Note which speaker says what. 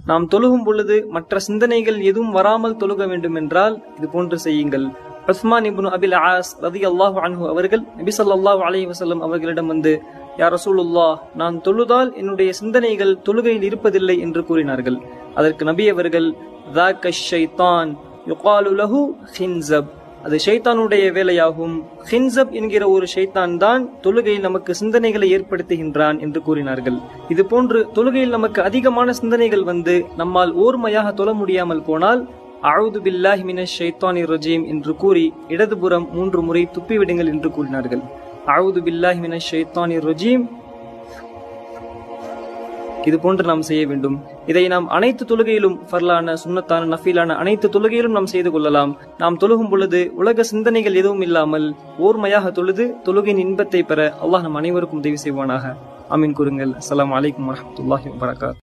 Speaker 1: நாம் தொழுகும் பொழுது மற்ற சிந்தனைகள் எதுவும் வராமல் தொழுக வேண்டும் என்றால் இது போன்று செய்யுங்கள். உஸ்மான் இப்னு அபில் ஆஸ் ரலியல்லாஹு அன்ஹு அவர்கள் நபி ஸல்லல்லாஹு அலைஹி வஸல்லம் அவர்களிடம் வந்து, யா ரசூலுல்லாஹ், நான் தொழுதால் என்னுடைய சிந்தனைகள் தொழுகையில் இருப்பதில்லை என்று கூறினார்கள். அதற்கு நபி அவர்கள், ذاك الشيطان يقال له خنزب, அது ஷைத்தானுடைய வேலையாகும். ஹின்சப் என்கிற ஒரு ஷைத்தான் தான் தொழுகையில் நமக்கு சிந்தனைகளை ஏற்படுத்துகின்றான் என்று கூறினார்கள். இது போன்று தொழுகையில் நமக்கு அதிகமான சிந்தனைகள் வந்து நம்மால் ஓர்மையாக தொழ முடியாமல் போனால் அஊது பில்லாஹி மினஷ் ஷைத்தானிர் ரஜீம் என்று கூறி இடதுபுறம் 3 முறை துப்பிவிடுங்கள் என்று கூறினார்கள். அஊது பில்லாஹி மினஷ் ஷைத்தானிர் ரஜீம், இது போன்று நாம் செய்ய வேண்டும். இதை நாம் அனைத்து தொழுகையிலும், ஃபர்லான, சுன்னத்தான, நஃபீலான அனைத்து தொழுகையிலும் நாம் செய்து கொள்ளலாம். நாம் தொழுகும் பொழுது உலக சிந்தனைகள் எதுவும் இல்லாமல் ஓர்மையாக தொழுது தொழுகையின் இன்பத்தை பெற அல்லாஹ் நம் அனைவருக்கும் உதவி செய்வானாக. ஆமீன் கூறுங்கள். அஸ்ஸலாமு அலைக்கும் வரஹ்மத்துல்லாஹி வபரகாத்துஹு.